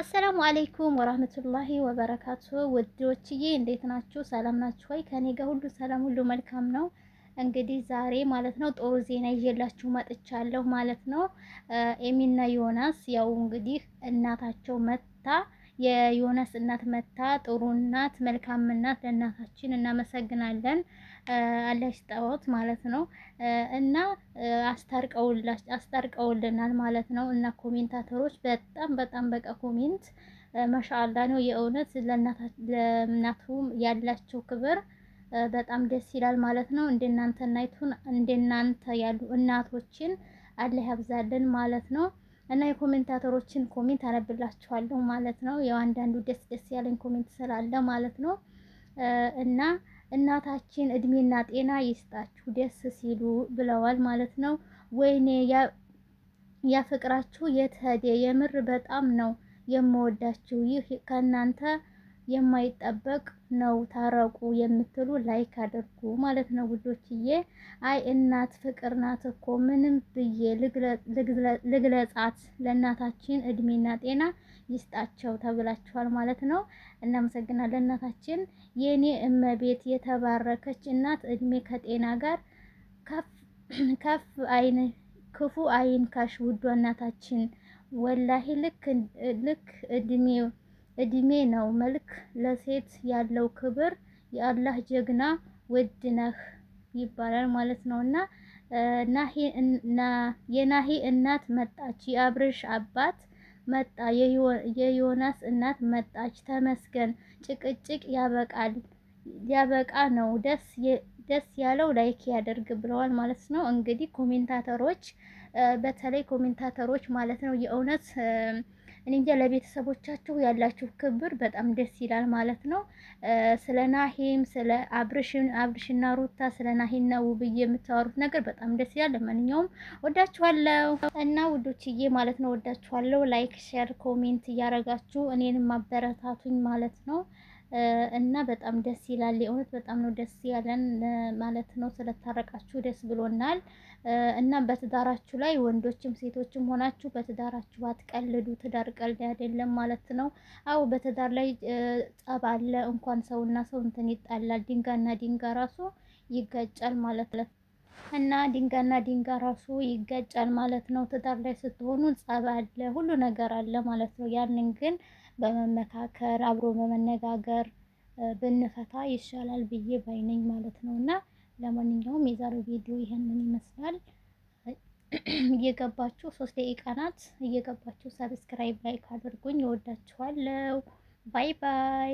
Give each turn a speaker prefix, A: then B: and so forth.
A: አሰላሙ አለይኩም ወራህመቱላሂ ወበረካቱ። ውዶችዬ እንዴት ናችሁ? ሰላም ናችሁ ወይ? ከኔ ጋር ሁሉ ሰላም፣ ሁሉ መልካም ነው። እንግዲህ ዛሬ ማለት ነው ጥሩ ዜና ይዤላችሁ መጥቻለሁ ማለት ነው። ኤሚና ዮናስ ያው እንግዲህ እናታቸው መታ የዮናስ እናት መታ ጥሩ እናት፣ መልካም እናት ለእናታችን እናመሰግናለን። አላህ ይስጣዎት ማለት ነው። እና አስታርቀውልናል ማለት ነው። እና ኮሜንታተሮች በጣም በቃ ኮሜንት ማሻአላ ነው የእውነት ለእናቱ ያላቸው ክብር በጣም ደስ ይላል ማለት ነው። እንደናንተ ያሉ እናቶችን አላህ ያብዛልን ማለት ነው። እና የኮሜንታተሮችን ኮሜንት አነብላችኋለሁ ማለት ነው። ያው አንዳንዱ ደስ ያለኝ ኮሜንት ስላለ ማለት ነው። እና እናታችን እድሜና ጤና ይስጣችሁ ደስ ሲሉ ብለዋል ማለት ነው። ወይኔ ያ ፍቅራችሁ የት ሄደ? የምር በጣም ነው የምወዳችሁ። ይህ ከእናንተ የማይጠበቅ ነው። ታረቁ የምትሉ ላይክ አድርጉ ማለት ነው ውዶችዬ። አይ እናት ፍቅር ናት እኮ ምንም ብዬ ልግለጻት። ለእናታችን እድሜና ጤና ይስጣቸው ተብላችኋል ማለት ነው። እናመሰግናለን እናታችን፣ የኔ እመቤት፣ የተባረከች እናት እድሜ ከጤና ጋር ከፍ ክፉ አይንካሽ ውዷ እናታችን። ወላሂ ልክ እድሜ ነው መልክ ለሴት ያለው ክብር። የአላህ ጀግና ውድ ነህ ይባላል ማለት ነው። እና የናሂ እናት መጣች፣ የአብርሽ አባት መጣ፣ የዮናስ እናት መጣች። ተመስገን ጭቅጭቅ ያበቃ ነው። ደስ ያለው ላይክ ያደርግ ብለዋል ማለት ነው። እንግዲህ ኮሜንታተሮች፣ በተለይ ኮሜንታተሮች ማለት ነው የእውነት እኔ እንጃ ለቤተሰቦቻችሁ ያላችሁ ክብር በጣም ደስ ይላል ማለት ነው። ስለ ናሂም ስለ አብርሽና ሩታ ስለ ናሂና ውብዬ የምታወሩት ነገር በጣም ደስ ይላል። ለማንኛውም ወዳችኋለሁ እና ውዶችዬ ማለት ነው ወዳችኋለሁ። ላይክ ሼር ኮሜንት እያረጋችሁ እኔንም ማበረታቱኝ ማለት ነው። እና በጣም ደስ ይላል የእውነት በጣም ነው ደስ ያለን ማለት ነው። ስለታረቃችሁ ደስ ብሎናል። እና በትዳራችሁ ላይ ወንዶችም ሴቶችም ሆናችሁ በትዳራችሁ አትቀልዱ። ትዳር ቀልድ አይደለም ማለት ነው። አዎ በትዳር ላይ ጸብ አለ። እንኳን ሰውና ሰው እንትን ይጣላል። ድንጋይና ድንጋይ ራሱ ይጋጫል ማለት ነው። እና ድንጋይና ድንጋይ ራሱ ይጋጫል ማለት ነው። ትዳር ላይ ስትሆኑ ጸብ አለ፣ ሁሉ ነገር አለ ማለት ነው። ያንን ግን በመመካከር አብሮ በመነጋገር ብንፈታ ይሻላል ብዬ ባይነኝ ማለት ነው። እና ለማንኛውም የዛሬው ቪዲዮ ይሄንን ይመስላል። እየገባችሁ 3 ደቂቃ ናት። እየገባችሁ ሰብስክራይብ ላይክ አድርጉኝ። እወዳችኋለሁ። ባይ ባይ።